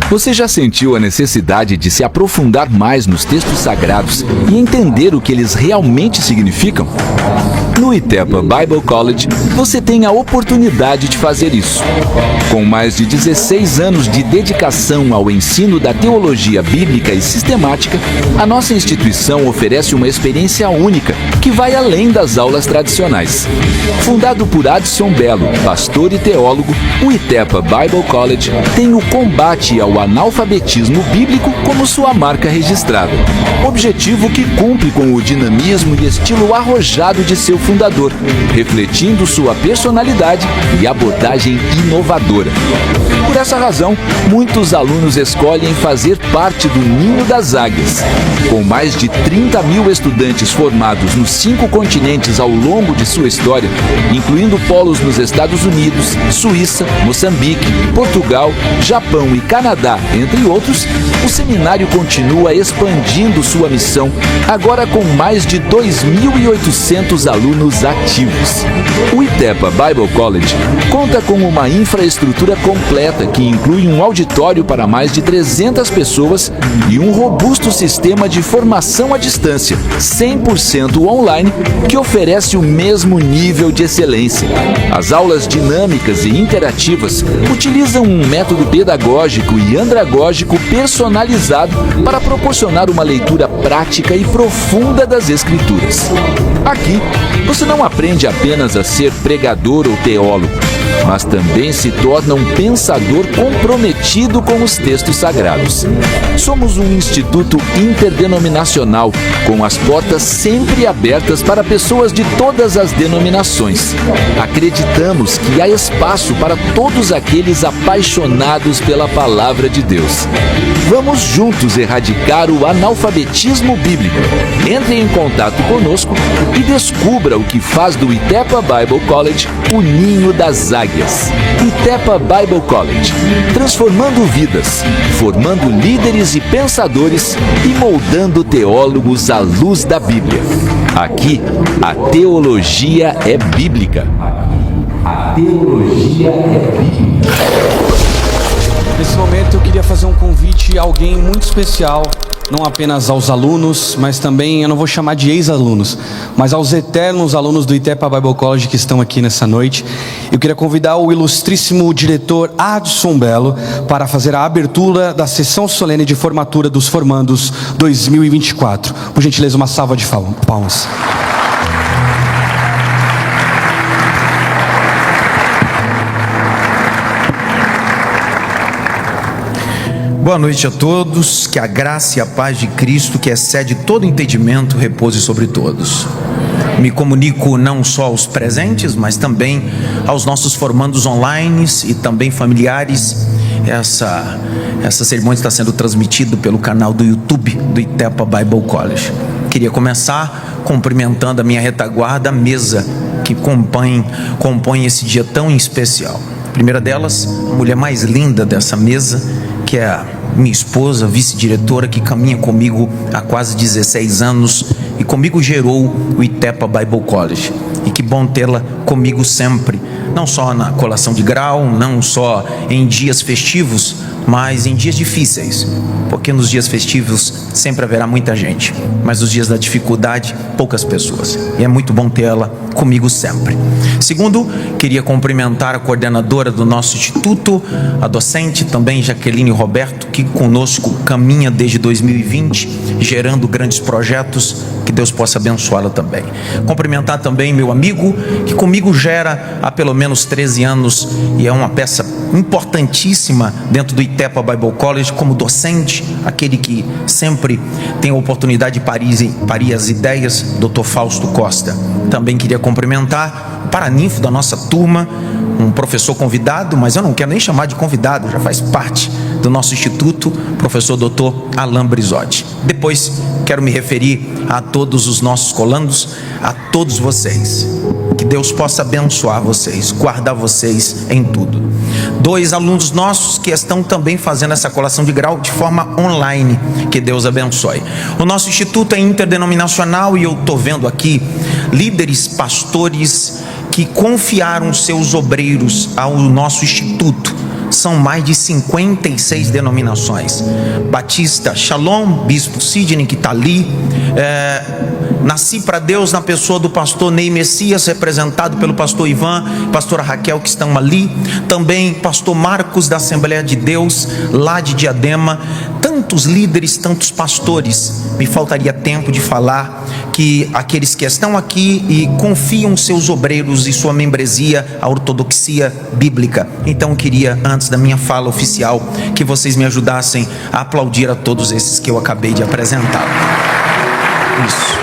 Você já sentiu a necessidade de se aprofundar mais nos textos sagrados e entender o que eles realmente significam? No Itepa Bible College, você tem a oportunidade de fazer isso. Com mais de 16 anos de dedicação ao ensino da teologia bíblica e sistemática, a nossa instituição oferece uma experiência única que vai além das aulas tradicionais. Fundado por Adson Bello, pastor e teólogo, o Itepa Bible College tem o combate ao analfabetismo bíblico como sua marca registrada. Objetivo que cumpre com o dinamismo e estilo arrojado de seu fundador, refletindo sua personalidade e abordagem inovadora. Por essa razão, muitos alunos escolhem fazer parte do Ninho das Águias. Com mais de 30 mil estudantes formados nos 5 continentes ao longo de sua história, incluindo polos nos Estados Unidos, Suíça, Moçambique, Portugal, Japão e Canadá, entre outros, o seminário continua expandindo sua missão, agora com mais de 2.800 alunos ativos. O Itepa Bible College conta com uma infraestrutura completa que inclui um auditório para mais de 300 pessoas e um robusto sistema de formação à distância, 100% online, que oferece o mesmo nível de excelência. As aulas dinâmicas e interativas utilizam um método pedagógico e andragógico personalizado para proporcionar uma leitura prática e profunda das Escrituras. Aqui, você não aprende apenas a ser pregador ou teólogo, mas também se torna um pensador comprometido com os textos sagrados. Somos um instituto interdenominacional, com as portas sempre abertas para pessoas de todas as denominações. Acreditamos que há espaço para todos aqueles apaixonados pela palavra de Deus. Vamos juntos erradicar o analfabetismo bíblico. Entre em contato conosco e descubra o que faz do Itepa Bible College o Ninho das Águias. Itepa Bible College, transformando vidas, formando líderes e pensadores e moldando teólogos à luz da Bíblia. Aqui, a teologia é bíblica. A teologia é bíblica. Nesse momento eu queria fazer um convite a alguém muito especial, não apenas aos alunos, mas também, eu não vou chamar de ex-alunos, mas aos eternos alunos do Itepa Bible College que estão aqui nessa noite. Eu queria convidar o ilustríssimo diretor Adson Bello para fazer a abertura da sessão solene de formatura dos formandos 2024. Por gentileza, uma salva de palmas. Boa noite a todos, que a graça e a paz de Cristo, que excede todo entendimento, repouse sobre todos. Me comunico não só aos presentes, mas também aos nossos formandos online e também familiares. Essa cerimônia está sendo transmitida pelo canal do YouTube do Itepa Bible College. Queria começar cumprimentando a minha retaguarda, a mesa que compõe esse dia tão especial. A primeira delas, a mulher mais linda dessa mesa, que é a minha esposa, vice-diretora, que caminha comigo há quase 16 anos e comigo gerou o Itepa Bible College. E que bom tê-la comigo sempre, não só na colação de grau, não só em dias festivos, mas em dias difíceis, porque nos dias festivos sempre haverá muita gente, mas nos dias da dificuldade, poucas pessoas, e é muito bom tê-la comigo sempre. Segundo, queria cumprimentar a coordenadora do nosso instituto, a docente também, Jaqueline Roberto, que conosco caminha desde 2020, gerando grandes projetos, que Deus possa abençoá-la também. Cumprimentar também meu amigo, que comigo gera há pelo menos 13 anos, e é uma peça importantíssima dentro do Itepa Bible College, como docente, aquele que sempre tem a oportunidade de parir as ideias, Dr. Fausto Costa. Também queria cumprimentar o paraninfo da nossa turma, um professor convidado, mas eu não quero nem chamar de convidado, já faz parte do nosso instituto, professor Dr. Alain Brizotti. Depois quero me referir a todos os nossos colandos, a todos vocês. Que Deus possa abençoar vocês, guardar vocês em tudo. 2 alunos nossos que estão também fazendo essa colação de grau de forma online. Que Deus abençoe. O nosso instituto é interdenominacional e eu estou vendo aqui líderes, pastores que confiaram seus obreiros ao nosso instituto. são mais de 56 denominações. Batista Shalom, Bispo Sidney que está ali, Nasci para Deus na pessoa do pastor Ney Messias, representado pelo pastor Ivan, pastora Raquel que estão ali, também pastor Marcos da Assembleia de Deus lá de Diadema, tantos líderes, tantos pastores. Me faltaria tempo de falar que aqueles que estão aqui e confiam seus obreiros e sua membresia à ortodoxia bíblica. Então eu queria, antes da minha fala oficial, que vocês me ajudassem a aplaudir a todos esses que eu acabei de apresentar. Isso.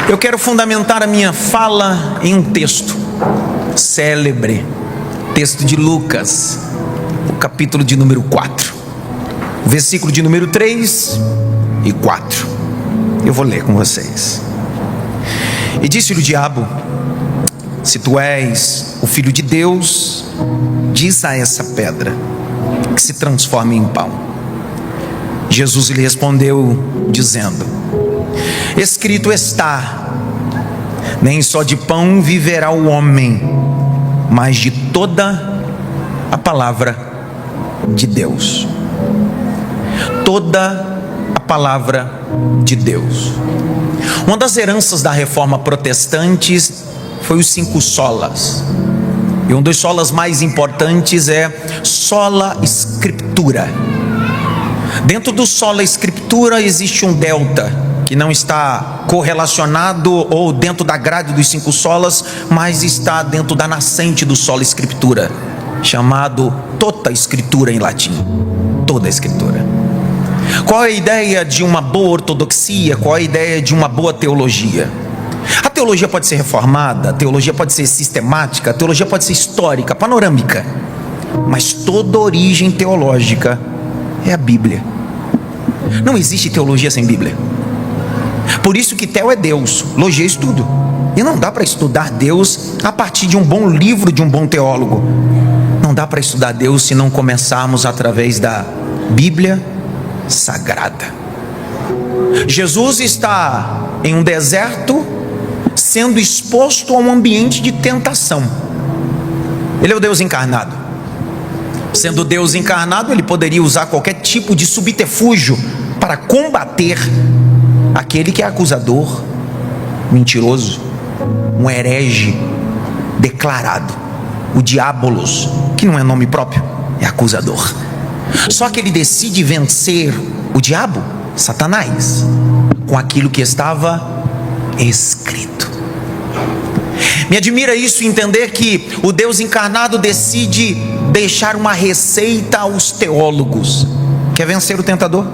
Eu quero fundamentar a minha fala em um texto célebre, texto de Lucas, o capítulo de número 4, versículo de número 3 e 4. Eu vou ler com vocês. E disse-lhe o diabo: se tu és o Filho de Deus, diz a essa pedra que se transforme em pão. Jesus lhe respondeu dizendo: escrito está, nem só de pão viverá o homem, mas de toda a palavra de Deus. Toda a palavra de Deus. Uma das heranças da reforma protestante foi os 5 solas. E um dos solas mais importantes é sola scriptura. Dentro do sola scriptura existe um delta, que não está correlacionado ou dentro da grade dos 5 solas, mas está dentro da nascente do sola scriptura, chamado tota escritura em latim. Toda a escritura. Qual é a ideia de uma boa ortodoxia? Qual é a ideia de uma boa teologia? A teologia pode ser reformada, a teologia pode ser sistemática, a teologia pode ser histórica, panorâmica, mas toda origem teológica é a Bíblia. Não existe teologia sem Bíblia. Por isso que teo é Deus, logia é estudo. E não dá para estudar Deus a partir de um bom livro de um bom teólogo. Não dá para estudar Deus se não começarmos através da Bíblia Sagrada. Jesus está em um deserto, sendo exposto a um ambiente de tentação. Ele é o Deus encarnado. Sendo Deus encarnado, ele poderia usar qualquer tipo de subterfúgio para combater aquele que é acusador, mentiroso, um herege declarado, o diabolos, que não é nome próprio, é acusador. Só que ele decide vencer o diabo, Satanás, com aquilo que estava escrito. Me admira isso, entender que o Deus encarnado decide deixar uma receita aos teólogos. Quer vencer o tentador?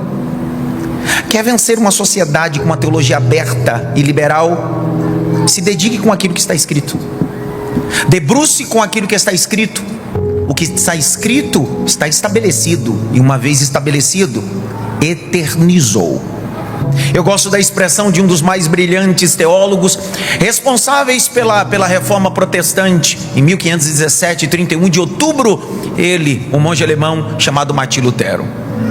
Quer vencer uma sociedade com uma teologia aberta e liberal? Se dedique com aquilo que está escrito. Debruce com aquilo que está escrito. O que está escrito está estabelecido, e uma vez estabelecido, eternizou. Eu gosto da expressão de um dos mais brilhantes teólogos responsáveis pela reforma protestante. Em 1517, 31 de outubro, ele, um monge alemão chamado Martim Lutero.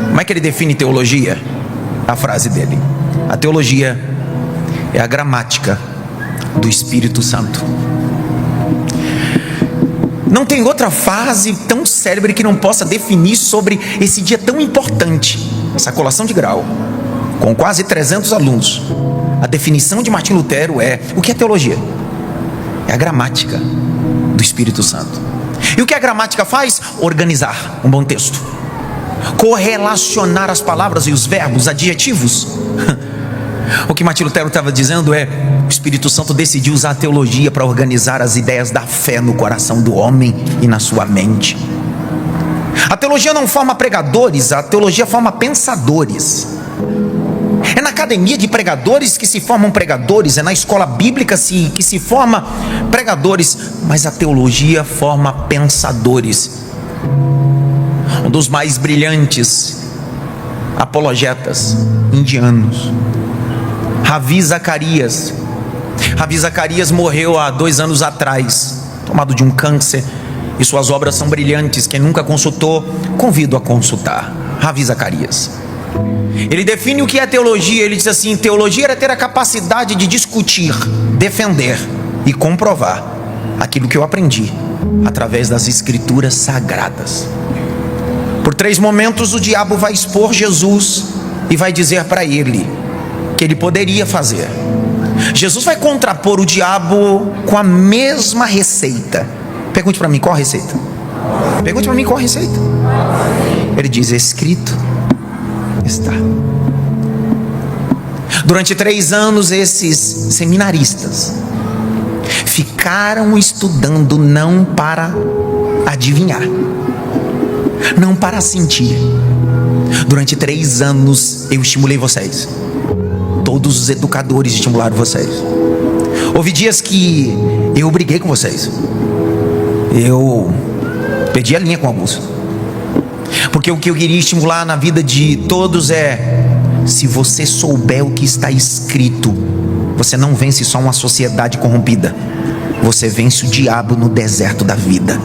Como é que ele define teologia? A frase dele: a teologia é a gramática do Espírito Santo. Não tem outra frase tão célebre que não possa definir sobre esse dia tão importante, essa colação de grau, com quase 300 alunos. A definição de Martim Lutero é: o que é teologia? É a gramática do Espírito Santo. E o que a gramática faz? Organizar um bom texto, correlacionar as palavras e os verbos, adjetivos. O que Martim Lutero estava dizendo é: o Espírito Santo decidiu usar a teologia para organizar as ideias da fé no coração do homem e na sua mente. A teologia não forma pregadores, a teologia forma pensadores. É na academia de pregadores que se formam pregadores, é na escola bíblica que se forma pregadores, mas a teologia forma pensadores. Um dos mais brilhantes apologetas indianos, Ravi Zacarias. Ravi Zacarias morreu há 2 anos atrás, tomado de um câncer, e suas obras são brilhantes. Quem nunca consultou, convido a consultar. Ravi Zacarias. Ele define o que é teologia. Ele diz assim: teologia era ter a capacidade de discutir, defender e comprovar aquilo que eu aprendi através das escrituras sagradas. Por 3 momentos o diabo vai expor Jesus e vai dizer para ele que ele poderia fazer. Jesus vai contrapor o diabo com a mesma receita. Pergunte para mim, qual a receita? Pergunte para mim, qual a receita? Ele diz: escrito está. Durante 3 anos esses seminaristas ficaram estudando não para adivinhar, não para sentir. Durante 3 anos eu estimulei vocês. Todos os educadores estimularam vocês. Houve dias que eu briguei com vocês. Eu perdi a linha com alguns. Porque o que eu queria estimular na vida de todos é: se você souber o que está escrito, você não vence só uma sociedade corrompida, você vence o diabo no deserto da vida.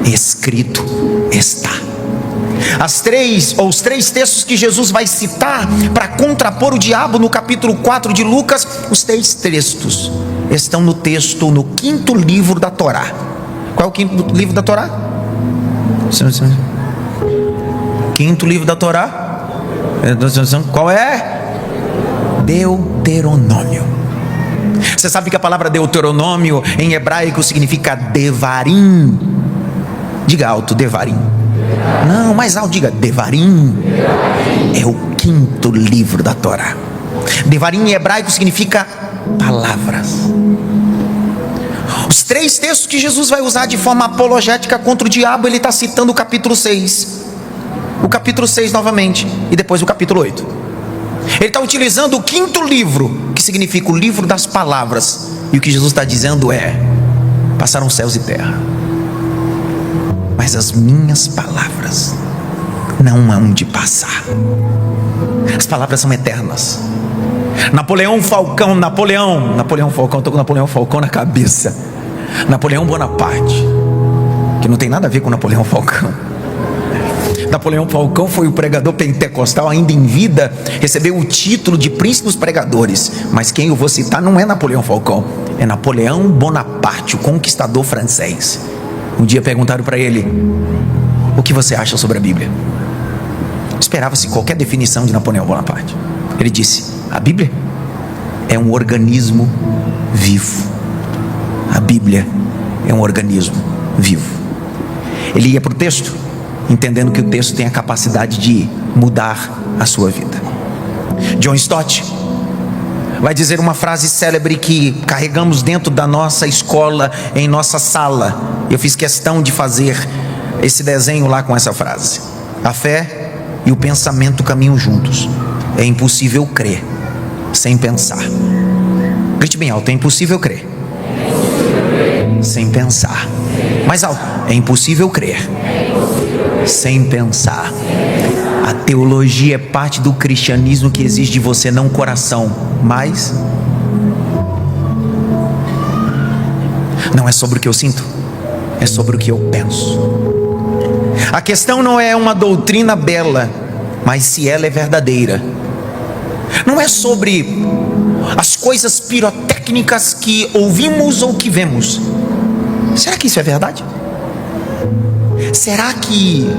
Escrito está. Os 3 textos que Jesus vai citar para contrapor o diabo no capítulo 4 de Lucas, os 3 textos estão no 5º livro da Torá. Qual é o 5º livro da Torá? 5º livro da Torá? Qual é? Deuteronômio. Você sabe que a palavra Deuteronômio em hebraico significa Devarim. Diga alto: Devarim. Não, mais alto, diga Devarim. É o 5º livro da Torá. Devarim em hebraico significa palavras. Os 3 textos que Jesus vai usar de forma apologética contra o diabo, ele está citando o capítulo 6. O capítulo 6 novamente, e depois o capítulo 8. Ele está utilizando o 5º livro, que significa o livro das palavras. E o que Jesus está dizendo é: passaram céus e terra, mas as minhas palavras não hão de passar. As palavras são eternas. Napoleão Falcão, estou com Napoleão Falcão na cabeça. Napoleão Bonaparte, que não tem nada a ver com Napoleão Falcão. Napoleão Falcão foi o pregador pentecostal, ainda em vida, recebeu o título de príncipe dos pregadores. Mas quem eu vou citar não é Napoleão Falcão, é Napoleão Bonaparte, o conquistador francês. Um dia perguntaram para ele: o que você acha sobre a Bíblia? Esperava-se qualquer definição de Napoleão Bonaparte. Ele disse: a Bíblia é um organismo vivo. A Bíblia é um organismo vivo. Ele ia para o texto, entendendo que o texto tem a capacidade de mudar a sua vida. John Stott vai dizer uma frase célebre que carregamos dentro da nossa escola, em nossa sala. Eu fiz questão de fazer esse desenho lá com essa frase: a fé e o pensamento caminham juntos. É impossível crer sem pensar. Grite bem alto: é impossível crer sem pensar. Mais alto: é impossível crer sem pensar. A teologia é parte do cristianismo que exige de você não um coração, mas não é sobre o que eu sinto, é sobre o que eu penso. A questão não é uma doutrina bela, mas se ela é verdadeira. Não é sobre as coisas pirotécnicas que ouvimos ou que vemos. Será que isso é verdade? Será que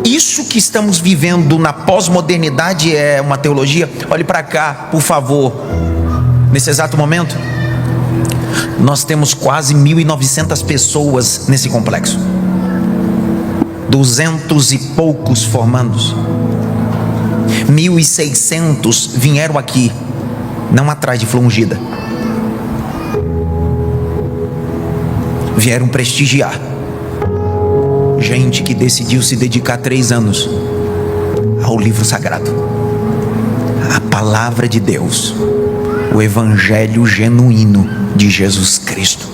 isso que estamos vivendo na pós-modernidade é uma teologia? Olhe para cá, por favor. Nesse exato momento, nós temos quase 1.900 pessoas nesse complexo. 200 e poucos formandos. 1.600 vieram aqui, não atrás de flor ungida. Vieram prestigiar. Gente que decidiu se dedicar 3 anos ao livro sagrado, a palavra de Deus, o evangelho genuíno de Jesus Cristo.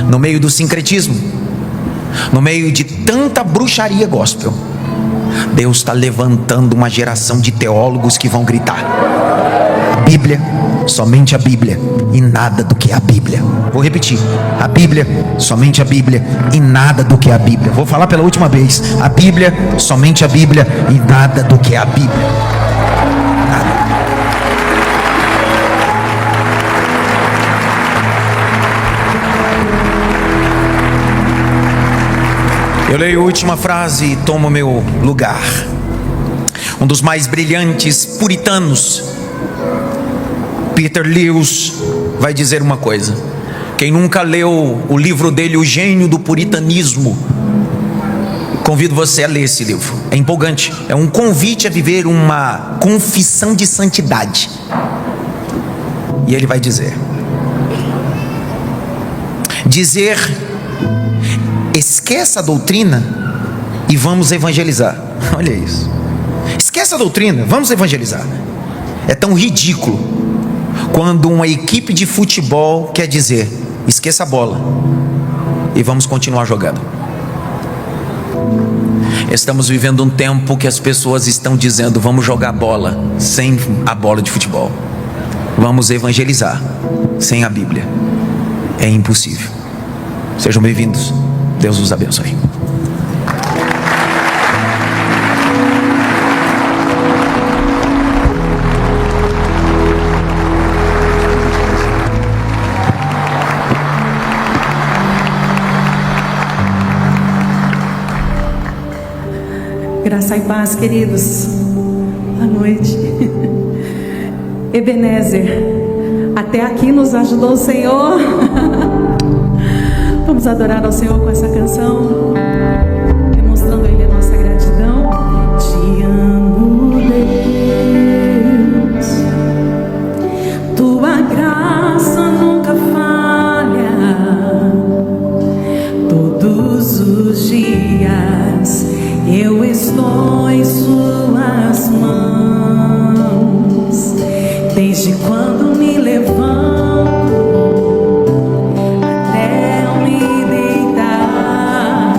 No meio do sincretismo, no meio de tanta bruxaria gospel, Deus está levantando uma geração de teólogos que vão gritar: a Bíblia somente a Bíblia e nada do que é a Bíblia. Vou repetir: a Bíblia, somente a Bíblia e nada do que é a Bíblia. Vou falar pela última vez: a Bíblia, somente a Bíblia e nada do que é a Bíblia. Nada. Eu leio a última frase e tomo meu lugar. Um dos mais brilhantes puritanos, Peter Lewis, vai dizer uma coisa. Quem nunca leu o livro dele, O Gênio do Puritanismo, convido você a ler esse livro. É empolgante, é um convite a viver uma confissão de santidade. E ele vai dizer: esqueça a doutrina e vamos evangelizar. Olha isso. Esqueça a doutrina, vamos evangelizar. É tão ridículo quando uma equipe de futebol quer dizer: esqueça a bola e vamos continuar jogando. Estamos vivendo um tempo que as pessoas estão dizendo: vamos jogar bola sem a bola de futebol. Vamos evangelizar sem a Bíblia. É impossível. Sejam bem-vindos. Deus os abençoe. Graça e paz, queridos. Boa noite. Ebenezer, até aqui nos ajudou o Senhor. Vamos adorar ao Senhor com essa canção, demonstrando a Ele a nossa gratidão. Te amo, Deus. Tua graça nunca falha. Todos os dias eu estou em suas mãos, desde quando me levanto até eu me deitar.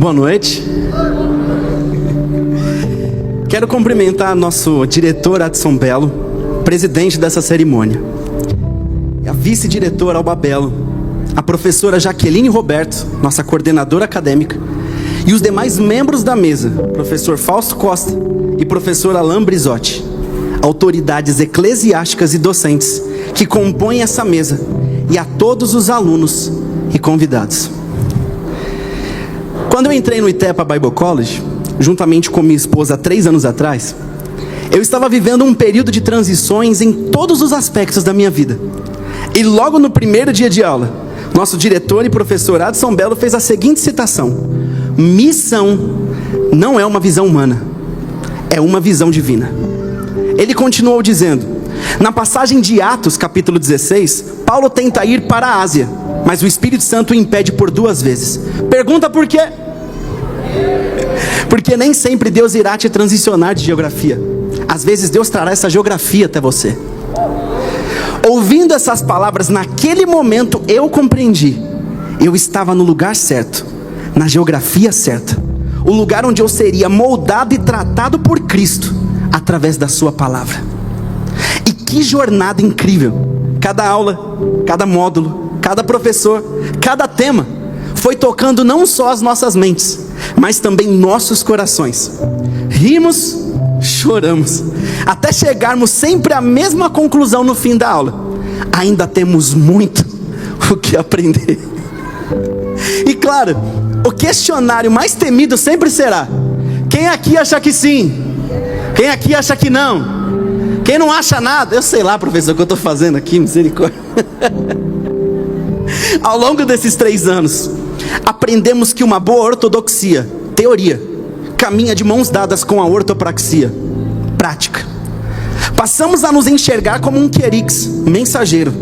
boa noite. Quero cumprimentar nosso diretor Adson Belo, presidente dessa cerimônia, a vice-diretora Alba Belo, a professora Jaqueline Roberto, nossa coordenadora acadêmica, e os demais membros da mesa, professor Fausto Costa e professor Alain Brizotti, autoridades eclesiásticas e docentes que compõem essa mesa, e a todos os alunos e convidados. Quando eu entrei no Itepa Bible College, juntamente com minha esposa há 3 anos atrás, eu estava vivendo um período de transições em todos os aspectos da minha vida. E logo no primeiro dia de aula, nosso diretor e professor Adson Belo fez a seguinte citação: missão não é uma visão humana, é uma visão divina. Ele continuou dizendo: na passagem de Atos, capítulo 16, Paulo tenta ir para a Ásia, mas o Espírito Santo o impede por 2 vezes. Pergunta por quê? Porque nem sempre Deus irá te transicionar de geografia. Às vezes Deus trará essa geografia até você. Ouvindo essas palavras, naquele momento eu compreendi. Eu estava no lugar certo, na geografia certa. O lugar onde eu seria moldado e tratado por Cristo, através da sua palavra. E que jornada incrível! Cada aula, cada módulo, cada professor, cada tema foi tocando não só as nossas mentes, mas também nossos corações. Rimos, choramos, até chegarmos sempre à mesma conclusão no fim da aula: ainda temos muito o que aprender. E claro, o questionário mais temido sempre será: quem aqui acha que sim? Quem aqui acha que não? Quem não acha nada? Eu sei lá, professor, o que eu estou fazendo aqui, misericórdia. Ao longo desses 3 anos, aprendemos que uma boa ortodoxia, teoria, caminha de mãos dadas com a ortopraxia, prática. Passamos a nos enxergar como um querix, mensageiro,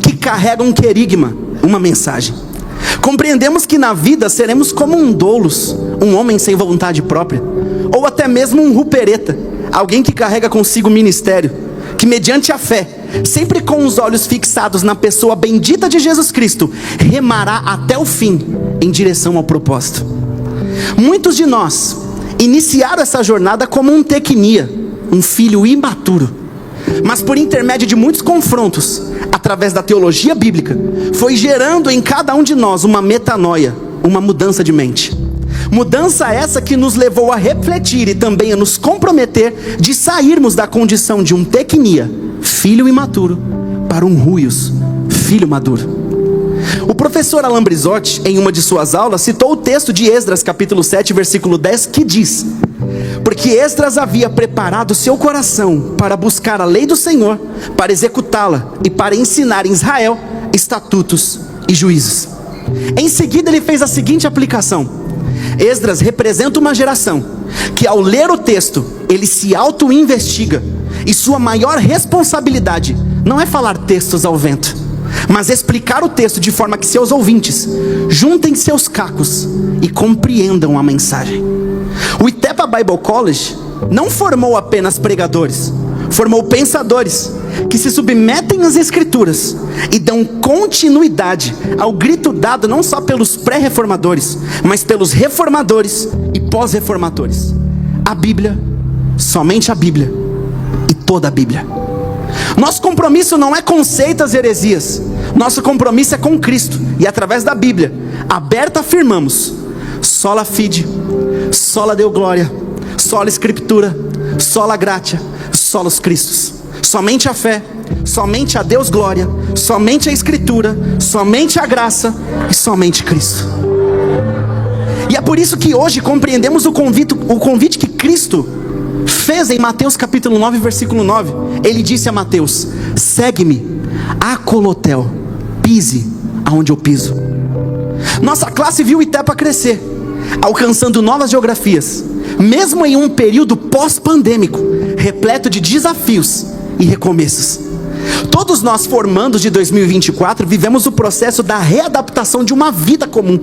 que carrega um querigma, uma mensagem. Compreendemos que na vida seremos como um doulos, um homem sem vontade própria, ou até mesmo um rupereta, alguém que carrega consigo ministério, que mediante a fé, sempre com os olhos fixados na pessoa bendita de Jesus Cristo, remará até o fim, em direção ao propósito. Muitos de nós iniciaram essa jornada como um tequinia, um filho imaturo, mas por intermédio de muitos confrontos, através da teologia bíblica, foi gerando em cada um de nós uma metanoia, uma mudança de mente. Mudança essa que nos levou a refletir e também a nos comprometer de sairmos da condição de um tequinia, filho imaturo, para um ruios, filho maduro. O professor Alain Brizotti, em uma de suas aulas, citou o texto de Esdras, capítulo 7, versículo 10, que diz: porque Esdras havia preparado seu coração para buscar a lei do Senhor, para executá-la e para ensinar em Israel estatutos e juízos. Em seguida ele fez a seguinte aplicação: Esdras representa uma geração que, ao ler o texto, ele se auto-investiga, e sua maior responsabilidade não é falar textos ao vento, mas explicar o texto de forma que seus ouvintes juntem seus cacos e compreendam a mensagem. O Itepa Bible College não formou apenas pregadores, formou pensadores que se submetem às escrituras e dão continuidade ao grito dado não só pelos pré-reformadores, mas pelos reformadores e pós-reformadores: a Bíblia, somente a Bíblia e toda a Bíblia. Nosso compromisso não é com seitas e heresias, nosso compromisso é com Cristo, e através da Bíblia aberta afirmamos: sola fide, sola deo glória, sola escritura, sola gratia, solos Christus. Somente a fé, somente a Deus glória, somente a escritura, somente a graça e somente Cristo. E é por isso que hoje compreendemos o convite que Cristo fez em Mateus capítulo 9, versículo 9. Ele disse a Mateus: segue-me, acolotel, pise aonde eu piso. Nossa classe viu o Itepa crescer, alcançando novas geografias, mesmo em um período pós-pandêmico, repleto de desafios e recomeços. Todos nós, formandos de 2024, vivemos o processo da readaptação de uma vida comum.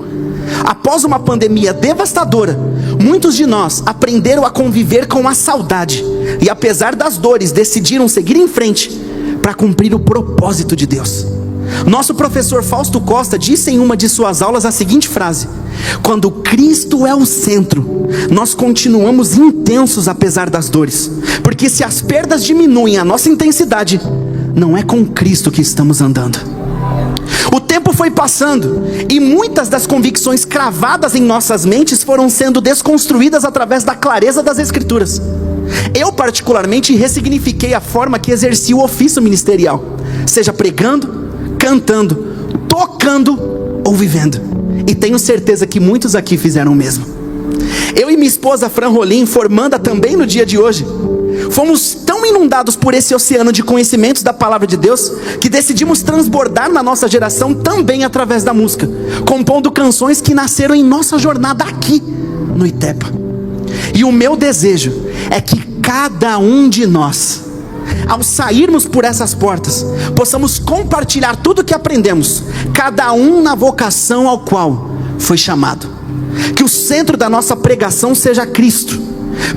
Após uma pandemia devastadora, muitos de nós aprenderam a conviver com a saudade, e apesar das dores, decidiram seguir em frente para cumprir o propósito de Deus. Nosso professor Fausto Costa disse em uma de suas aulas a seguinte frase: quando Cristo é o centro, nós continuamos intensos apesar das dores, porque se as perdas diminuem a nossa intensidade, não é com Cristo que estamos andando. O tempo foi passando e muitas das convicções cravadas em nossas mentes foram sendo desconstruídas através da clareza das Escrituras. Eu particularmente ressignifiquei a forma que exerci o ofício ministerial, seja pregando, cantando, tocando ou vivendo. E tenho certeza que muitos aqui fizeram o mesmo. Eu e minha esposa Fran Rolim, formanda também no dia de hoje, fomos tão inundados por esse oceano de conhecimentos da palavra de Deus, que decidimos transbordar na nossa geração também através da música, compondo canções que nasceram em nossa jornada aqui no ITEPA. E o meu desejo é que cada um de nós, ao sairmos por essas portas, possamos compartilhar tudo o que aprendemos, cada um na vocação ao qual foi chamado. Que o centro da nossa pregação seja Cristo,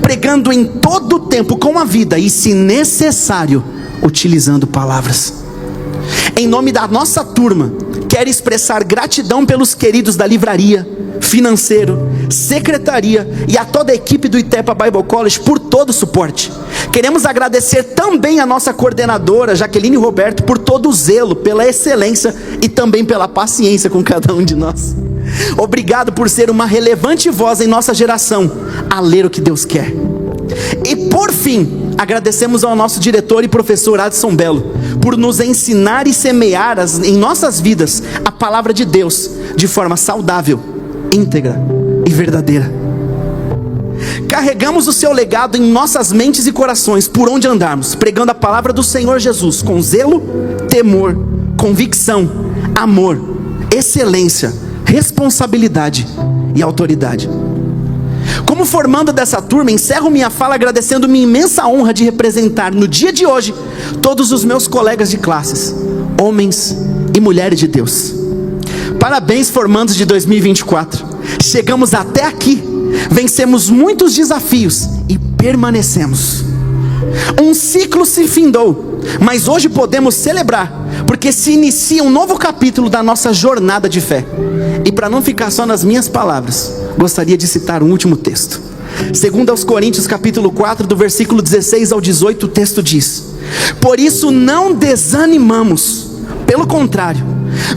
pregando em todo o tempo com a vida e, se necessário, utilizando palavras. Em nome da nossa turma, quero expressar gratidão pelos queridos da livraria, financeiro, secretaria e a toda a equipe do ITEPA Bible College por todo o suporte. Queremos agradecer também a nossa coordenadora Jaqueline Roberto por todo o zelo, pela excelência e também pela paciência com cada um de nós. Obrigado por ser uma relevante voz em nossa geração a ler o que Deus quer. E por fim, agradecemos ao nosso diretor e professor Adson Belo por nos ensinar e semear em nossas vidas a palavra de Deus de forma saudável, íntegra e verdadeira. Carregamos o seu legado em nossas mentes e corações por onde andarmos, pregando a palavra do Senhor Jesus com zelo, temor, convicção, amor, excelência, responsabilidade e autoridade. Como formando dessa turma, encerro minha fala agradecendo minha imensa honra de representar no dia de hoje todos os meus colegas de classes, homens e mulheres de Deus. Parabéns, formandos de 2024. Chegamos até aqui, vencemos muitos desafios e permanecemos. Um ciclo se findou, mas hoje podemos celebrar, porque se inicia um novo capítulo da nossa jornada de fé. E para não ficar só nas minhas palavras, gostaria de citar um último texto. Segundo aos Coríntios capítulo 4, do versículo 16 ao 18, o texto diz: por isso não desanimamos, pelo contrário,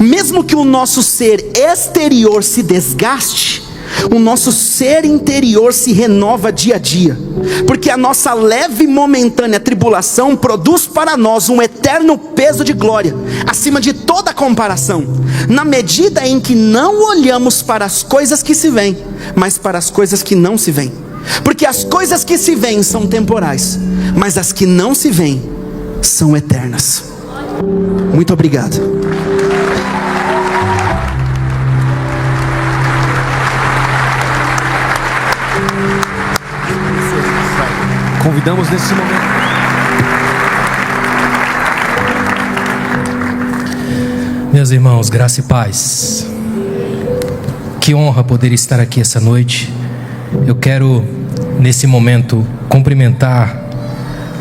mesmo que o nosso ser exterior se desgaste, o nosso ser interior se renova dia a dia, porque a nossa leve e momentânea tribulação produz para nós um eterno peso de glória, acima de toda comparação, na medida em que não olhamos para as coisas que se veem, mas para as coisas que não se veem. Porque as coisas que se veem são temporais, mas as que não se veem são eternas. Muito obrigado. Convidamos nesse momento. Meus irmãos, graça e paz. Que honra poder estar aqui essa noite. Eu quero, nesse momento, cumprimentar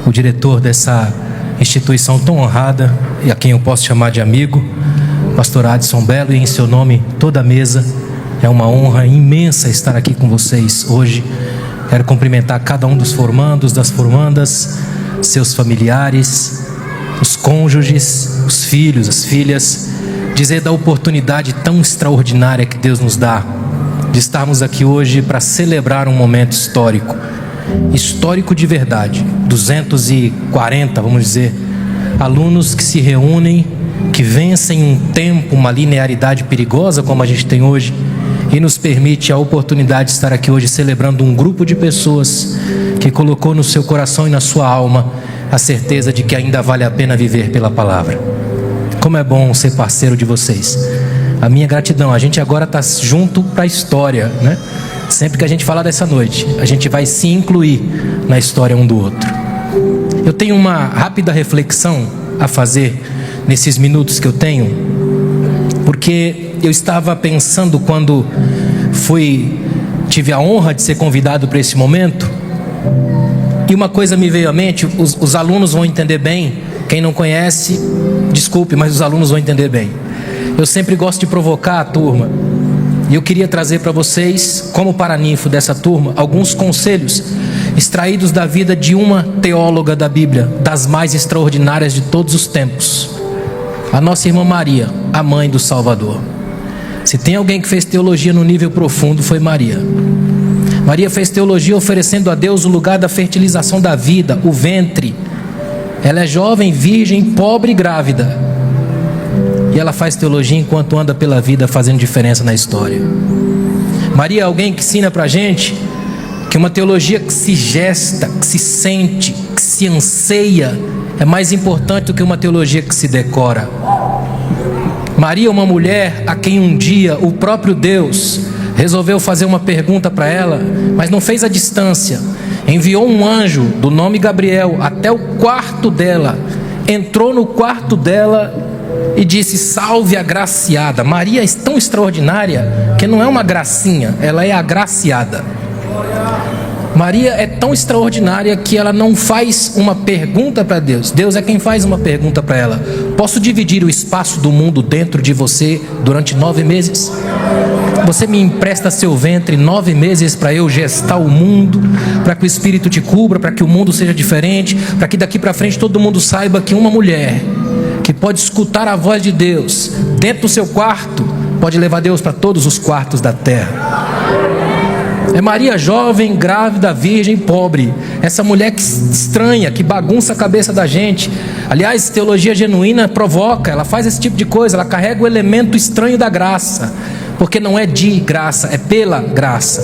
o diretor dessa instituição tão honrada, e a quem eu posso chamar de amigo, pastor Adson Belo, e em seu nome toda a mesa. É uma honra imensa estar aqui com vocês hoje. Quero cumprimentar cada um dos formandos, das formandas, seus familiares, os cônjuges, os filhos, as filhas. Dizer da oportunidade tão extraordinária que Deus nos dá de estarmos aqui hoje para celebrar um momento histórico. Histórico de verdade. 240, vamos dizer, alunos que se reúnem, que vencem um tempo, uma linearidade perigosa como a gente tem hoje, e nos permite a oportunidade de estar aqui hoje celebrando um grupo de pessoas que colocou no seu coração e na sua alma a certeza de que ainda vale a pena viver pela palavra. Como é bom ser parceiro de vocês. A minha gratidão. A gente agora está junto para a história, né? Sempre que a gente falar dessa noite, a gente vai se incluir na história um do outro. Eu tenho uma rápida reflexão a fazer nesses minutos que eu tenho, porque eu estava pensando quando tive a honra de ser convidado para esse momento, E uma coisa me veio à mente, os alunos vão entender bem. Quem não conhece, desculpe, mas os alunos vão entender bem. Eu sempre gosto de provocar a turma. E eu queria trazer para vocês, como paraninfo dessa turma, alguns conselhos extraídos da vida de uma teóloga da Bíblia, das mais extraordinárias de todos os tempos. A nossa irmã Maria, a mãe do Salvador. Se tem alguém que fez teologia no nível profundo, foi Maria. Maria fez teologia oferecendo a Deus o lugar da fertilização da vida, o ventre. Ela é jovem, virgem, pobre e grávida. E ela faz teologia enquanto anda pela vida fazendo diferença na história. Maria é alguém que ensina pra gente que uma teologia que se gesta, que se sente, que se anseia, é mais importante do que uma teologia que se decora. Maria é uma mulher a quem um dia o próprio Deus resolveu fazer uma pergunta para ela, mas não fez à distância. Enviou um anjo do nome Gabriel até o quarto dela, entrou no quarto dela e disse: salve agraciada. Maria é tão extraordinária que não é uma gracinha, ela é agraciada. Maria é tão extraordinária que ela não faz uma pergunta para Deus. Deus é quem faz uma pergunta para ela: posso dividir o espaço do mundo dentro de você durante 9 meses? Você me empresta seu ventre 9 meses para eu gestar o mundo, para que o Espírito te cubra, para que o mundo seja diferente, para que daqui para frente todo mundo saiba que uma mulher que pode escutar a voz de Deus dentro do seu quarto pode levar Deus para todos os quartos da terra. É Maria jovem, grávida, virgem, pobre. Essa mulher que estranha, que bagunça a cabeça da gente. Aliás, teologia genuína provoca, ela faz esse tipo de coisa, ela carrega o elemento estranho da graça. Porque não é de graça, é pela graça.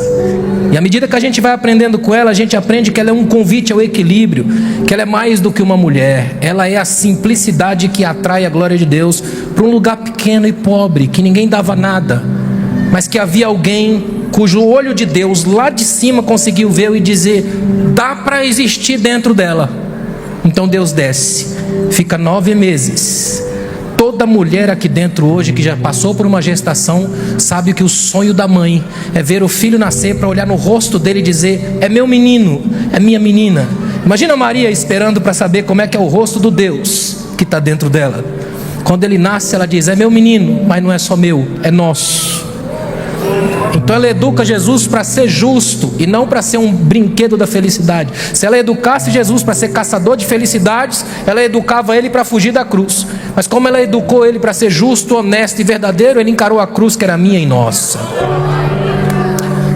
E à medida que a gente vai aprendendo com ela, a gente aprende que ela é um convite ao equilíbrio, que ela é mais do que uma mulher. Ela é a simplicidade que atrai a glória de Deus para um lugar pequeno e pobre, que ninguém dava nada, mas que havia alguém cujo olho de Deus lá de cima conseguiu ver e dizer: dá para existir dentro dela. Então Deus desce, fica 9 meses. Toda mulher aqui dentro hoje que já passou por uma gestação sabe que o sonho da mãe é ver o filho nascer, para olhar no rosto dele e dizer: é meu menino, é minha menina. Imagina Maria esperando para saber como é que é o rosto do Deus que está dentro dela. Quando ele nasce, ela diz: é meu menino, mas não é só meu, é nosso. Então ela educa Jesus para ser justo e não para ser um brinquedo da felicidade. Se ela educasse Jesus para ser caçador de felicidades, ela educava ele para fugir da cruz. Mas como ela educou ele para ser justo, honesto e verdadeiro, ele encarou a cruz que era minha e nossa.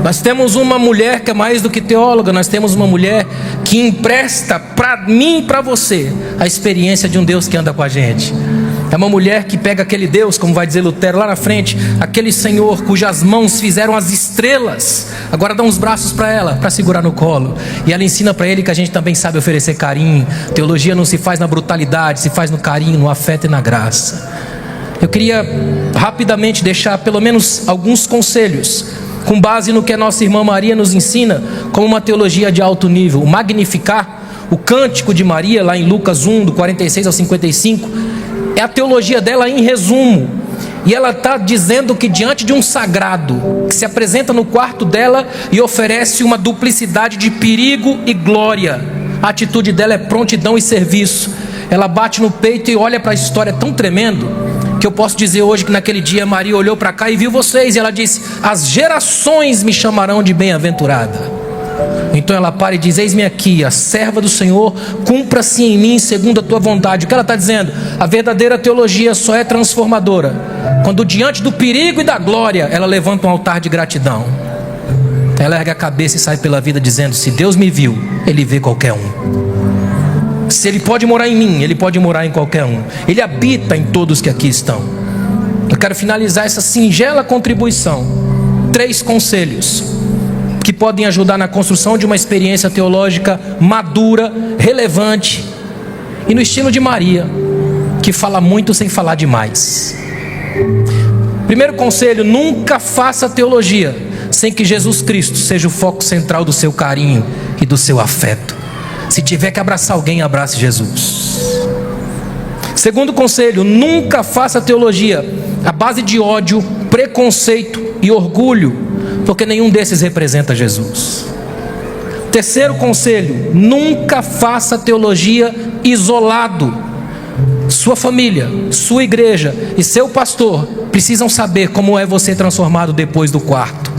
Nós temos uma mulher que é mais do que teóloga. Nós temos uma mulher que empresta para mim e para você a experiência de um Deus que anda com a gente. É uma mulher que pega aquele Deus, como vai dizer Lutero lá na frente, aquele Senhor cujas mãos fizeram as estrelas, agora dá uns braços para ela, para segurar no colo. E ela ensina para ele que a gente também sabe oferecer carinho. Teologia não se faz na brutalidade, se faz no carinho, no afeto e na graça. Eu queria rapidamente deixar pelo menos alguns conselhos, com base no que a nossa irmã Maria nos ensina, como uma teologia de alto nível. O Magnificar, o cântico de Maria, lá em Lucas 1, do 46 ao 55, é a teologia dela em resumo. E ela está dizendo que diante de um sagrado que se apresenta no quarto dela e oferece uma duplicidade de perigo e glória, a atitude dela é prontidão e serviço. Ela bate no peito e olha para a história tão tremendo que eu posso dizer hoje que naquele dia Maria olhou para cá e viu vocês, e ela disse: as gerações me chamarão de bem-aventurada. Então ela para e diz: eis-me aqui, a serva do Senhor, cumpra-se em mim segundo a tua vontade. O que ela está dizendo? A verdadeira teologia só é transformadora quando diante do perigo e da glória ela levanta um altar de gratidão. Ela ergue a cabeça e sai pela vida dizendo: se Deus me viu, Ele vê qualquer um. Se Ele pode morar em mim, Ele pode morar em qualquer um. Ele habita em todos que aqui estão. Eu quero finalizar essa singela contribuição. 3 conselhos que podem ajudar na construção de uma experiência teológica madura, relevante e no estilo de Maria, que fala muito sem falar demais. Primeiro conselho: nunca faça teologia sem que Jesus Cristo seja o foco central do seu carinho e do seu afeto. Se tiver que abraçar alguém, abrace Jesus. Segundo conselho: nunca faça teologia à base de ódio, preconceito e orgulho, porque nenhum desses representa Jesus. Terceiro conselho: nunca faça teologia isolado. Sua família, sua igreja e seu pastor precisam saber como é você transformado depois do quarto.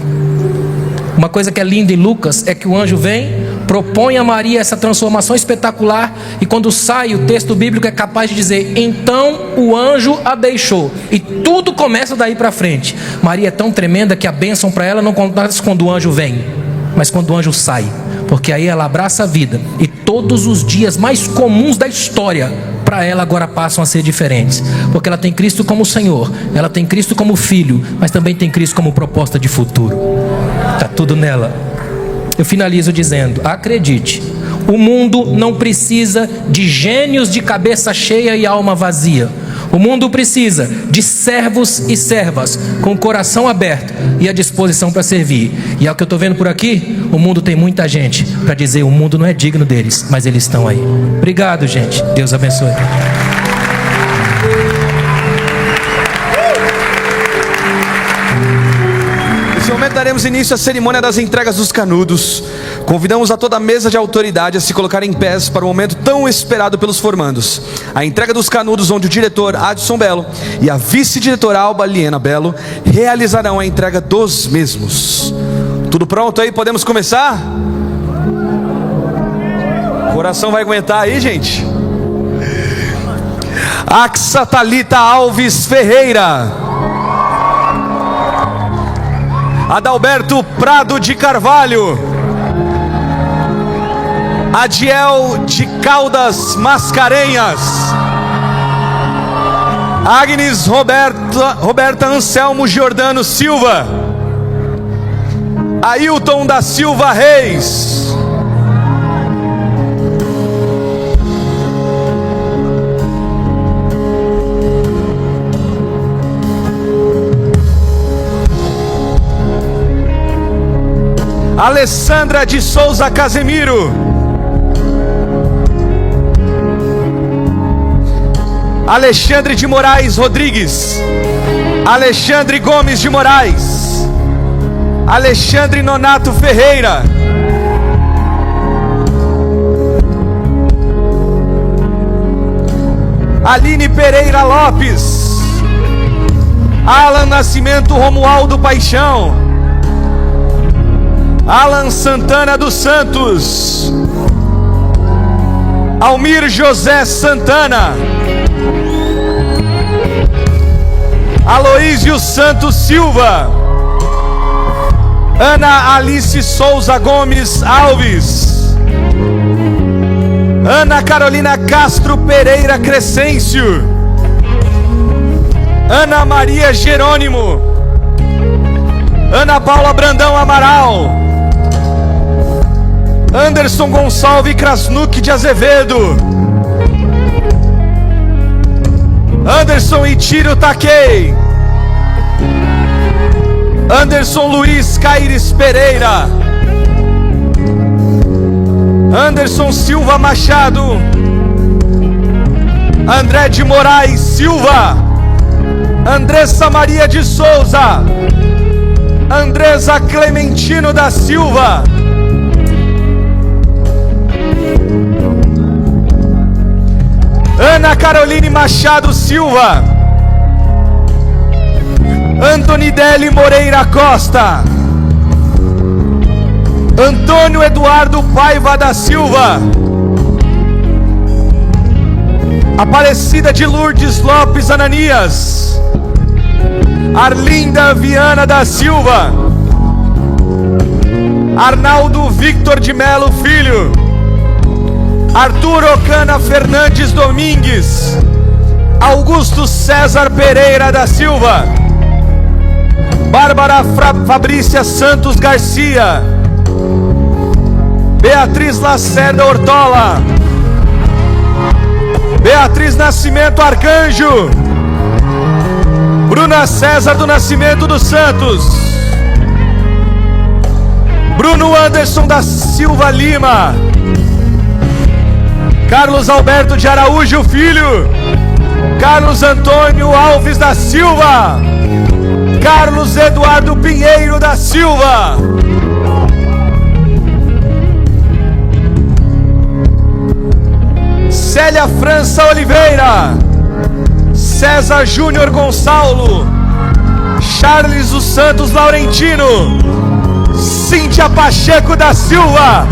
Uma coisa que é linda em Lucas é que o anjo vem, propõe a Maria essa transformação espetacular, e quando sai, o texto bíblico é capaz de dizer: então o anjo a deixou, e tudo começa daí para frente. Maria é tão tremenda que a bênção para ela não acontece quando o anjo vem, mas quando o anjo sai, porque aí ela abraça a vida, e todos os dias mais comuns da história para ela agora passam a ser diferentes, porque ela tem Cristo como Senhor, ela tem Cristo como Filho, mas também tem Cristo como proposta de futuro. Está tudo nela. Eu finalizo dizendo: acredite, o mundo não precisa de gênios de cabeça cheia e alma vazia. O mundo precisa de servos e servas com o coração aberto e a disposição para servir. E é o que eu estou vendo por aqui. O mundo tem muita gente para dizer: o mundo não é digno deles, mas eles estão aí. Obrigado, gente. Deus abençoe. Nesse momento daremos início à cerimônia das entregas dos canudos. Convidamos a toda a mesa de autoridade a se colocar em pés para o momento tão esperado pelos formandos. A entrega dos canudos, onde o diretor Adson Belo e a vice-diretora Alba Liena Belo realizarão a entrega dos mesmos. Tudo pronto aí? Podemos começar? O coração vai aguentar aí, gente? Axa Thalita Alves Ferreira, Adalberto Prado de Carvalho, Adiel de Caldas Mascarenhas, Agnes Roberta Anselmo Giordano Silva, Ailton da Silva Reis, Alessandra de Souza Casemiro, Alexandre de Moraes Rodrigues, Alexandre Gomes de Moraes, Alexandre Nonato Ferreira, Aline Pereira Lopes, Alan Nascimento Romualdo Paixão, Alan Santana dos Santos, Almir José Santana, Aloísio Santos Silva, Ana Alice Souza Gomes Alves, Ana Carolina Castro Pereira Crescêncio, Ana Maria Jerônimo, Ana Paula Brandão Amaral, Anderson Gonçalves Krasnuk de Azevedo, Anderson Itiro Takei, Anderson Luiz Caires Pereira, Anderson Silva Machado, André de Moraes Silva, Andressa Maria de Souza, Andresa Clementino da Silva, Ana Caroline Machado Silva, Antony Deli Moreira Costa, Antônio Eduardo Paiva da Silva, Aparecida de Lourdes Lopes Ananias, Arlinda Viana da Silva, Arnaldo Victor de Melo Filho, Arthur Ocana Fernandes Domingues, Augusto César Pereira da Silva, Bárbara Fabrícia Santos Garcia, Beatriz Lacerda Ortola, Beatriz Nascimento Arcanjo, Bruna César do Nascimento dos Santos, Bruno Anderson da Silva Lima, Carlos Alberto de Araújo Filho, Carlos Antônio Alves da Silva, Carlos Eduardo Pinheiro da Silva, Célia França Oliveira, César Júnior Gonçalo, Charles dos Santos Laurentino, Cíntia Pacheco da Silva,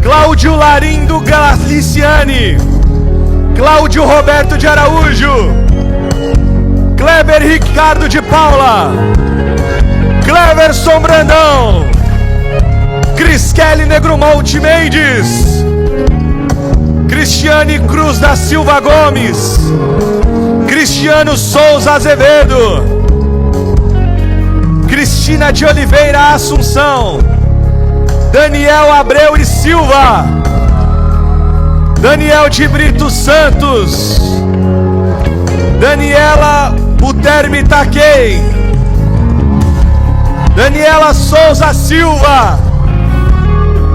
Cláudio Larindo Galiciani, Cláudio Roberto de Araújo, Kleber Ricardo de Paula, Cleverson Brandão, Criskelly Negromonte Mendes, Cristiane Cruz da Silva Gomes, Cristiano Souza Azevedo, Cristina de Oliveira Assunção, Daniel Abreu e Silva, Daniel de Brito Santos, Daniela Buterme Taquei, Daniela Souza Silva,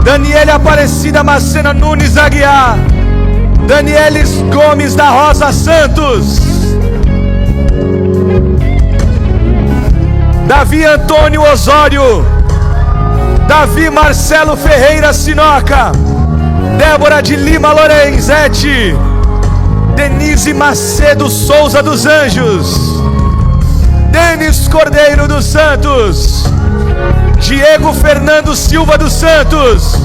Daniela Aparecida Macena Nunes Aguiar, Danielis Gomes da Rosa Santos, Davi Antônio Osório, Davi Marcelo Ferreira Sinoca, Débora de Lima Lorenzetti, Denise Macedo Souza dos Anjos, Denis Cordeiro dos Santos, Diego Fernando Silva dos Santos,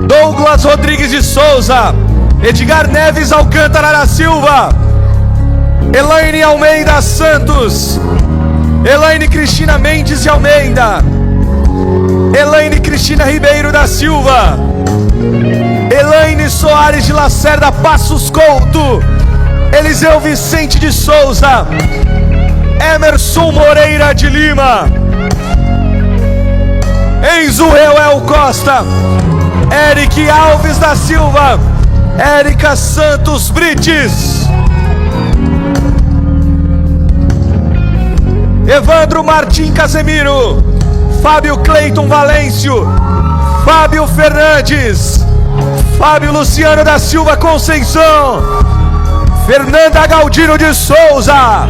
Douglas Rodrigues de Souza, Edgar Neves Alcântara da Silva, Elaine Almeida Santos, Elaine Cristina Mendes de Almeida, Elaine Cristina Ribeiro da Silva, Elaine Soares de Lacerda Passos Couto, Eliseu Vicente de Souza, Emerson Moreira de Lima, Enzo Reuel Costa, Eric Alves da Silva, Érica Santos Brites, Evandro Martim Casemiro, Fábio Cleiton Valêncio, Fábio Fernandes, Fábio Luciano da Silva Conceição, Fernanda Galdino de Souza,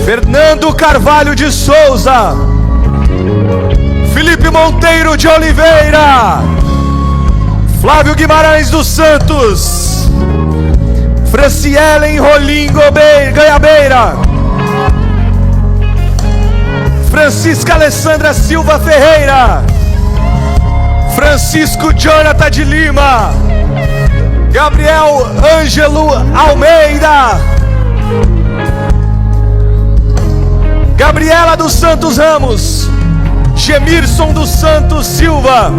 Fernando Carvalho de Souza, Felipe Monteiro de Oliveira, Flávio Guimarães dos Santos, Francielen Rolim Goiabeira, Francisca Alessandra Silva Ferreira, Francisco Jonathan de Lima, Gabriel Ângelo Almeida, Gabriela dos Santos Ramos, Gemirson dos Santos Silva,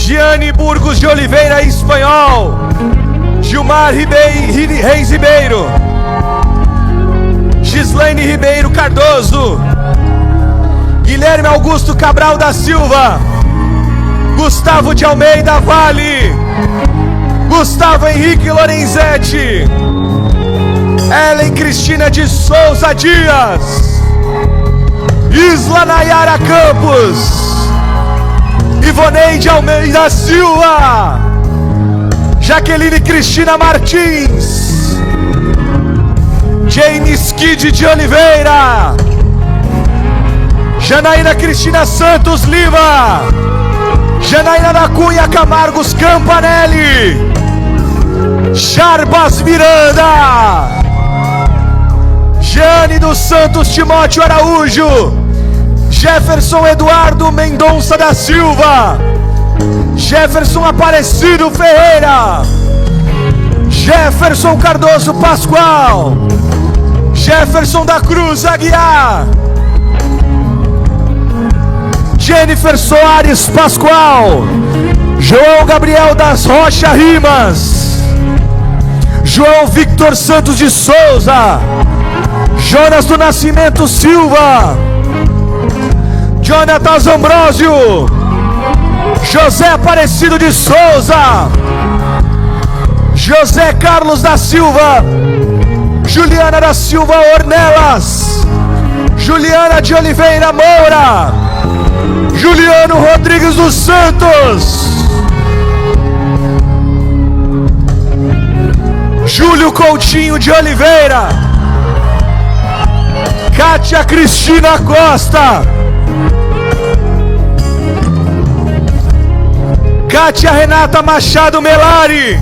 Giane Burgos de Oliveira Espanhol, Gilmar Reis Ribeiro, Gislaine Ribeiro Cardoso, Guilherme Augusto Cabral da Silva, Gustavo de Almeida Vale, Gustavo Henrique Lorenzetti, Ellen Cristina de Souza Dias, Isla Nayara Campos, Ivoneide Almeida Silva, Jaqueline Cristina Martins, James Kid de Oliveira, Janaína Cristina Santos Lima, Janaína da Cunha Camargos Campanelli, Jarbas Miranda, Jeane dos Santos Timóteo Araújo, Jefferson Eduardo Mendonça da Silva, Jefferson Aparecido Ferreira, Jefferson Cardoso Pascoal, Jefferson da Cruz Aguiar, Jennifer Soares Pascoal, João Gabriel das Rocha Rimas, João Victor Santos de Souza, Jonas do Nascimento Silva, Jonathan Ambrosio, José Aparecido de Souza, José Carlos da Silva, Juliana da Silva Ornelas, Juliana de Oliveira Moura, Juliano Rodrigues dos Santos, Júlio Coutinho de Oliveira, Kátia Cristina Costa, Kátia Renata Machado Melari,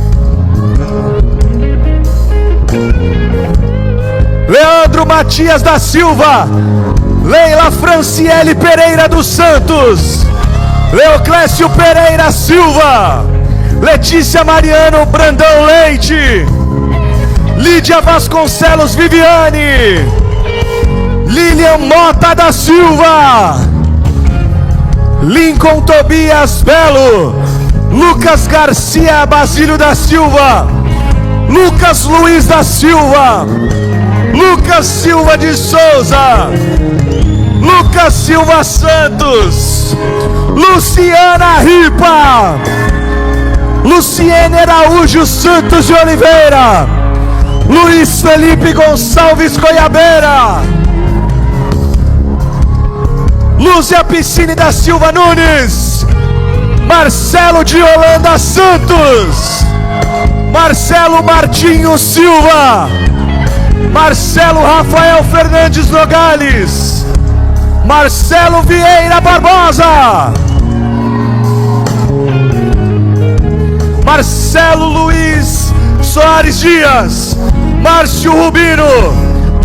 Leandro Matias da Silva, Leila Franciele Pereira dos Santos, Leoclésio Pereira Silva, Letícia Mariano Brandão Leite, Lídia Vasconcelos Viviane, Lilian Mota da Silva, Lincoln Tobias Belo, Lucas Garcia Basílio da Silva, Lucas Luiz da Silva, Lucas Silva de Souza, Lucas Silva Santos, Luciana Ripa, Luciene Araújo Santos de Oliveira, Luiz Felipe Gonçalves Goiabeira, Lúcia Piscine da Silva Nunes, Marcelo de Holanda Santos, Marcelo Martinho Silva, Marcelo Rafael Fernandes Nogales, Marcelo Vieira Barbosa, Marcelo Luiz Soares Dias, Márcio Rubino,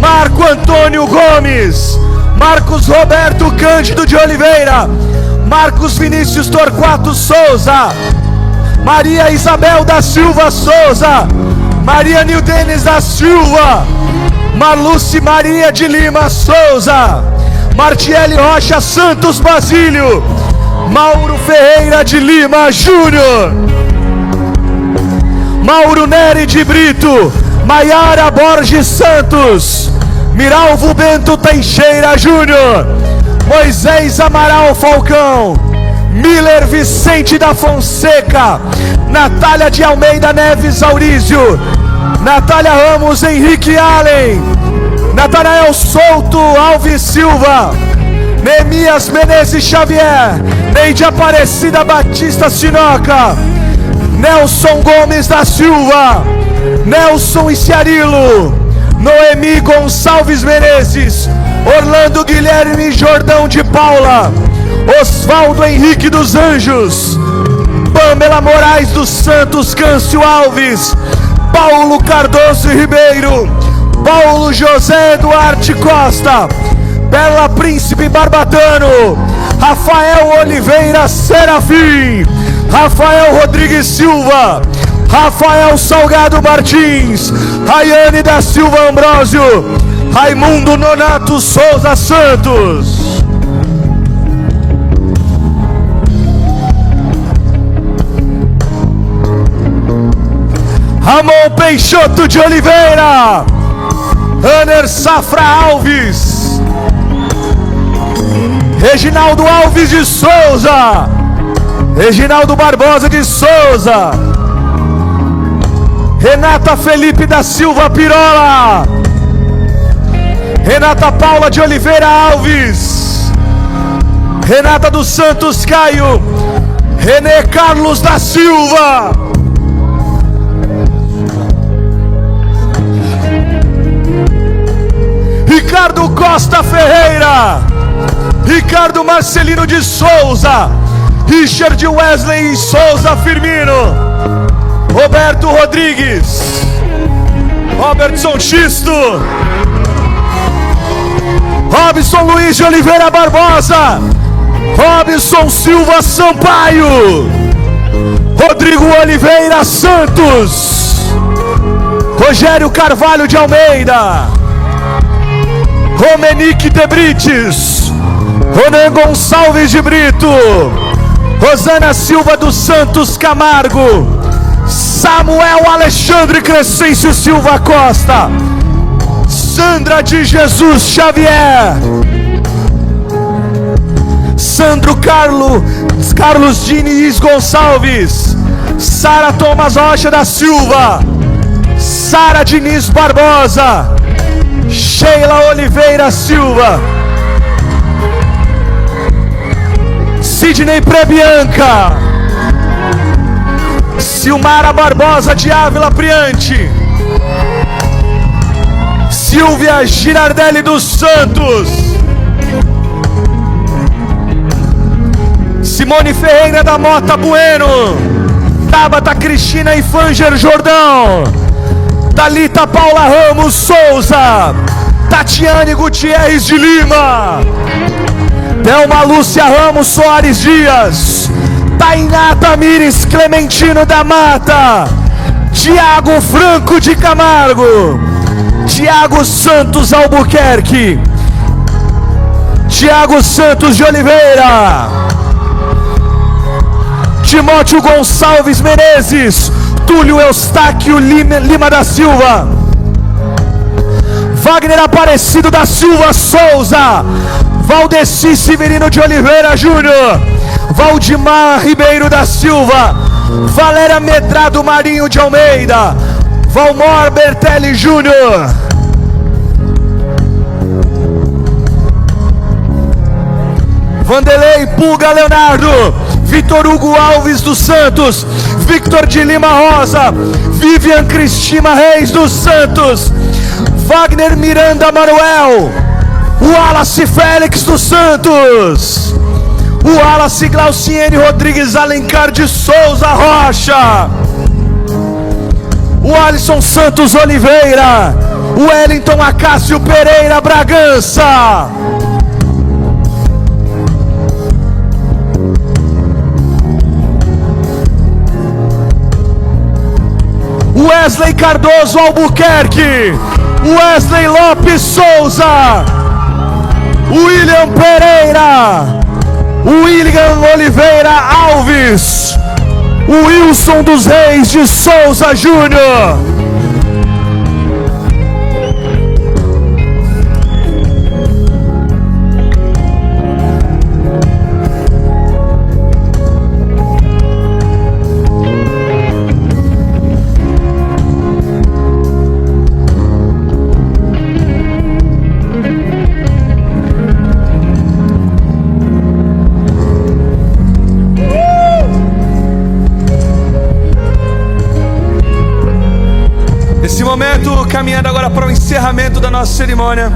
Marco Antônio Gomes, Marcos Roberto Cândido de Oliveira, Marcos Vinícius Torquato Souza, Maria Isabel da Silva Souza, Maria Nildenes da Silva, Marluce Maria de Lima Souza, Martiele Rocha Santos Basílio, Mauro Ferreira de Lima Júnior, Mauro Neri de Brito, Maiara Borges Santos, Miralvo Bento Teixeira Júnior, Moisés Amaral Falcão, Miller Vicente da Fonseca, Natália de Almeida Neves Aurísio, Natália Ramos Henrique Allen, Natanael Souto Alves Silva, Neemias Menezes Xavier, Neide Aparecida Batista Sinoca, Nelson Gomes da Silva, Nelson Iciarilo, Noemi Gonçalves Menezes, Orlando Guilherme Jordão de Paula, Osvaldo Henrique dos Anjos, Pamela Moraes dos Santos Câncio Alves, Paulo Cardoso Ribeiro, Paulo José Duarte Costa, Bela Príncipe Barbatano, Rafael Oliveira Serafim, Rafael Rodrigues Silva, Rafael Salgado Martins, Rayane da Silva Ambrósio, Raimundo Nonato Souza Santos. Ramon Peixoto de Oliveira, Aner Safra Alves, Reginaldo Alves de Souza, Reginaldo Barbosa de Souza, Renata Felipe da Silva Pirola, Renata Paula de Oliveira Alves, Renata dos Santos Caio, Renê Carlos da Silva, Ricardo Costa Ferreira, Ricardo Marcelino de Souza, Richard Wesley Souza Firmino, Roberto Rodrigues, Robertson Xisto, Robson Luiz de Oliveira Barbosa, Robson Silva Sampaio, Rodrigo Oliveira Santos, Rogério Carvalho de Almeida, Romenique de Brites, Ronan Gonçalves de Brito, Rosana Silva dos Santos Camargo, Samuel Alexandre Crescêncio Silva Costa, Sandra de Jesus Xavier, Sandro Carlos Diniz Gonçalves, Sara Thomas Rocha da Silva, Sara Diniz Barbosa, Sheila Oliveira Silva, Sidney Prebianca, Silmara Barbosa de Ávila Priante, Silvia Girardelli dos Santos, Simone Ferreira da Mota Bueno, Tabata Cristina e Fanger Jordão, Thalita Paula Ramos Souza, Tatiane Gutierrez de Lima, Thelma Lúcia Ramos Soares Dias, Tainá Tamires Clementino da Mata, Tiago Franco de Camargo, Tiago Santos Albuquerque, Tiago Santos de Oliveira, Timóteo Gonçalves Menezes, Túlio Eustáquio Lima da Silva, Wagner Aparecido da Silva Souza, Valdeci Severino de Oliveira Júnior, Valdemar Ribeiro da Silva, Valéria Medrado Marinho de Almeida, Valmor Bertelli Júnior, Vanderlei Pulga Leonardo, Vitor Hugo Alves dos Santos, Victor de Lima Rosa, Vivian Cristina Reis dos Santos, Wagner Miranda Manuel, Wallace Félix dos Santos, Wallace Glauciene Rodrigues Alencar de Souza Rocha, o Alisson Santos Oliveira, o Wellington Acácio Pereira Bragança, Wesley Cardoso Albuquerque, Wesley Lopes Souza, William Pereira, William Oliveira Alves, Wilson dos Reis de Souza Júnior, caminhando agora para o encerramento da nossa cerimônia.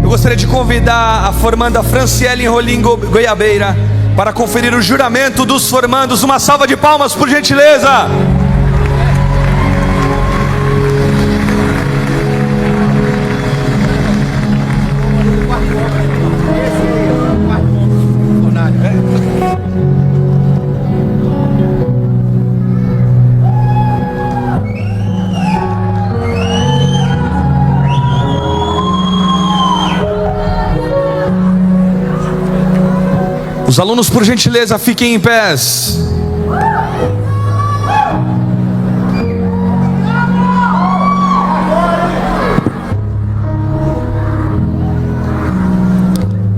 Eu gostaria de convidar a formanda Franciele Rolim Goiabeira para conferir o juramento dos formandos. Uma salva de palmas, por gentileza. Os alunos, por gentileza, fiquem em pés.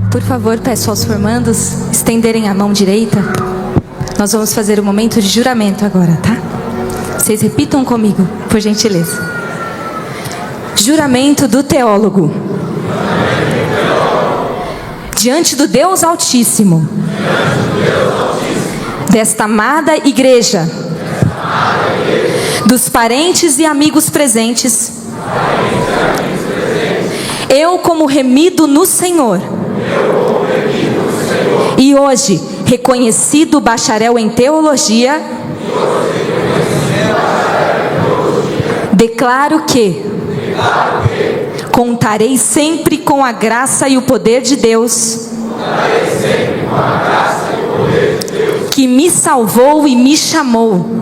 Por favor, peço aos formandos estenderem a mão direita. Nós vamos fazer o momento de juramento agora, tá? Vocês repitam comigo, por gentileza. Juramento do teólogo. Diante do Deus Altíssimo, desta amada igreja, dos parentes e amigos presentes, eu como remido no Senhor, e hoje reconhecido bacharel em teologia, declaro que contarei sempre com a graça e o poder de Deus, que me salvou e me chamou,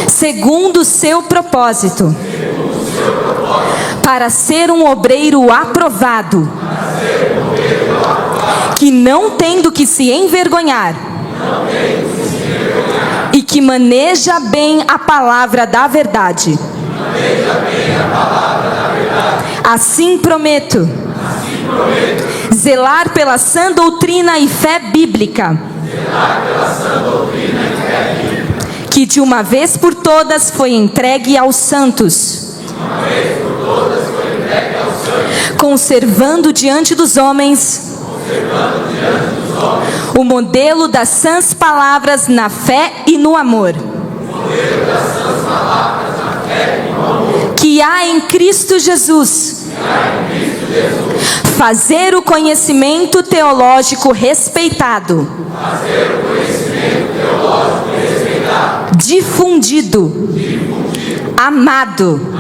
segundo o seu propósito, para ser um obreiro aprovado, que não tem do que se envergonhar, e que maneja bem a palavra da verdade. Assim prometo zelar pela sã doutrina e fé bíblica, que de uma vez por todas foi entregue aos santos, conservando diante dos homens o modelo das sãs palavras na fé e no amor, que há em Cristo Jesus, fazer o conhecimento teológico respeitado, difundido, amado,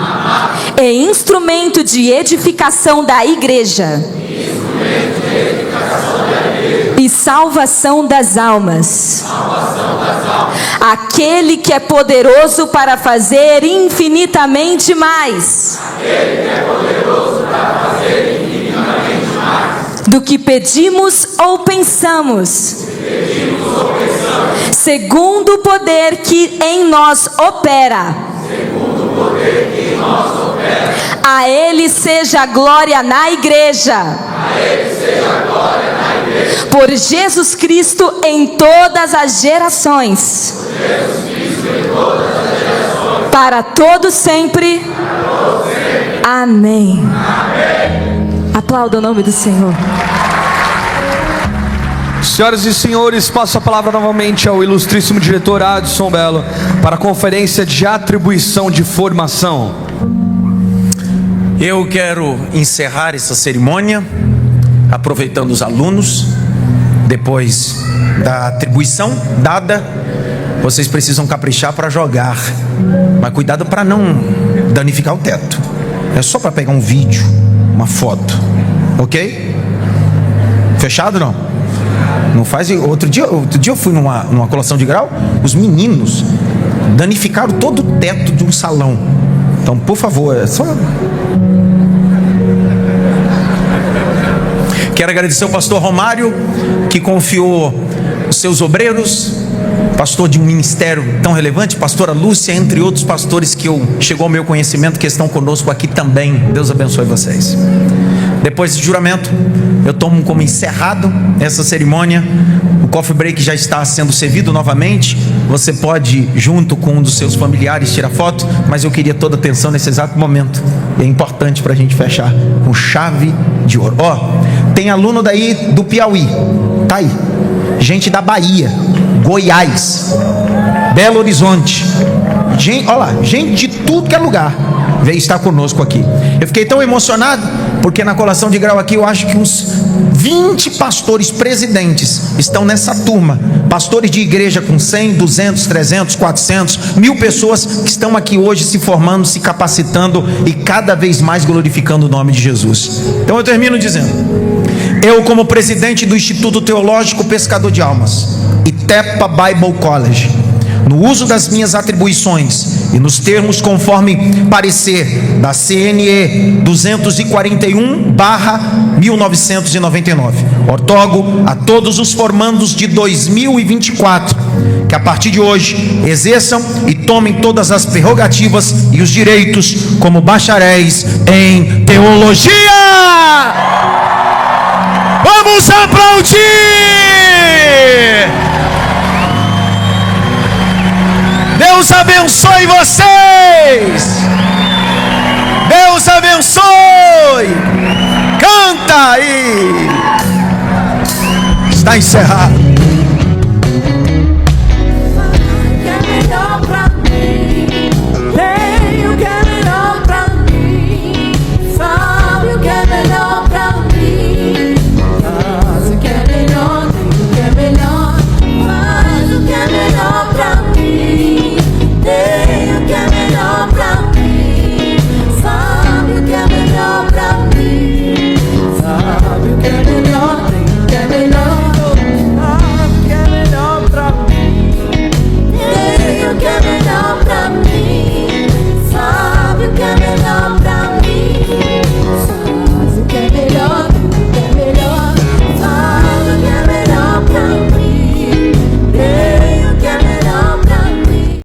e instrumento de edificação da igreja e salvação das almas. Aquele que é poderoso para fazer infinitamente mais do que pedimos ou pensamos, segundo o poder que em nós opera. A Ele seja a glória na igreja, por Jesus Cristo em todas as gerações, para todos sempre. Amém. Aplauda o nome do Senhor. Senhoras e senhores, passo a palavra novamente ao ilustríssimo diretor Adson Belo para a conferência de atribuição de formação. Eu quero encerrar essa cerimônia aproveitando os alunos. Depois da atribuição dada, vocês precisam caprichar para jogar, mas cuidado para não danificar o teto. É só para pegar um vídeo, uma foto, ok? Fechado não? Não faz. Outro dia eu fui numa colação de grau, os meninos danificaram todo o teto de um salão. Então, por favor, é só. Quero agradecer ao pastor Romário, que confiou os seus obreiros, pastor de um ministério tão relevante, pastora Lúcia, entre outros pastores que chegou ao meu conhecimento, que estão conosco aqui também. Deus abençoe vocês. Depois do juramento, eu tomo como encerrado essa cerimônia. O coffee break já está sendo servido novamente. Você pode, junto com um dos seus familiares, tirar foto, mas eu queria toda a atenção nesse exato momento. É importante para a gente fechar com chave de ouro. Tem aluno daí do Piauí, tá aí. Gente da Bahia, Goiás, Belo Horizonte. Olha lá, gente de tudo que é lugar veio estar conosco aqui. Eu fiquei tão emocionado, porque na colação de grau aqui eu acho que uns 20 pastores presidentes estão nessa turma. Pastores de igreja com 100, 200, 300, 400, 1000 pessoas que estão aqui hoje se formando, se capacitando e cada vez mais glorificando o nome de Jesus. Então eu termino dizendo: eu, como presidente do Instituto Teológico Pescador de Almas, Itepa Bible College, no uso das minhas atribuições e nos termos conforme parecer da CNE 241/1999, ortogo a todos os formandos de 2024 que a partir de hoje exerçam e tomem todas as prerrogativas e os direitos como bacharéis em teologia. Vamos aplaudir! Deus abençoe vocês! Deus abençoe! Canta aí! Está encerrado.